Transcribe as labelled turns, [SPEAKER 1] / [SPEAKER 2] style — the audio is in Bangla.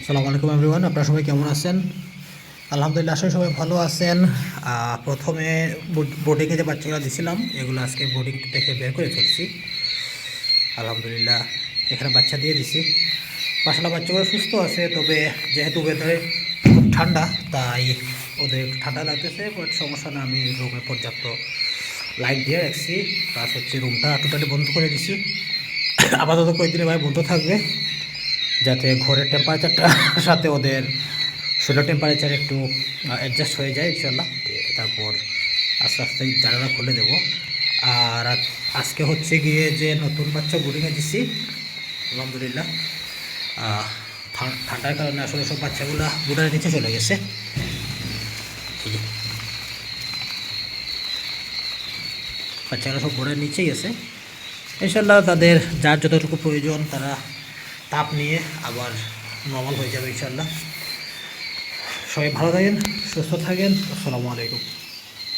[SPEAKER 1] আসসালামু আলাইকুম এভরিওয়ান, আপনারা সবাই কেমন আছেন? আলহামদুলিল্লাহ, আসলে সবাই ভালো আছেন। প্রথমে বোর্ডিংয়ে যে বাচ্চাগুলো দিছিলাম এগুলো আজকে বোর্ডিং থেকে বের করে ফেলছি। আলহামদুলিল্লাহ, এখানে বাচ্চা দিয়ে দিছি। মাশাআল্লাহ, বাচ্চাগুলো সুস্থ আছে, তবে যেহেতু ওয়েদারে খুব ঠান্ডা তাই ওদের একটু ঠান্ডা লাগতেছে। বাট সমস্যা না, আমি রুমে পর্যাপ্ত লাইট দিয়ে রাখছি, প্লাস হচ্ছে রুমটা টোটালি বন্ধ করে দিছি। আপাতত কয়েকদিনের ভাই বন্ধ থাকবে, যাতে ঘরের টেম্পারেচারটার সাথে ওদের শরীরের টেম্পারেচার একটু অ্যাডজাস্ট হয়ে যায় ইনশাল্লাহ। তারপর আস্তে আস্তে জানালা খুলে দেবো। আর আজকে হচ্ছে গিয়ে যে নতুন বাচ্চা বোর্ডিংয়ে দিচ্ছি, আলহামদুলিল্লাহ ঠান্ডার কারণে আসলে সব বাচ্চাগুলো বোর্ডের নিচে চলে গেছে। বাচ্চাগুলো সব বোর্ডের নিচেই গেছে। ইনশাল্লাহ তাদের যার যতটুকু প্রয়োজন তারা তাপ নিয়ে আবার নর্মাল হয়ে যাবে ইনশাল্লাহ। সবাই ভালো থাকেন, সুস্থ থাকেন। আসসালামু আলাইকুম।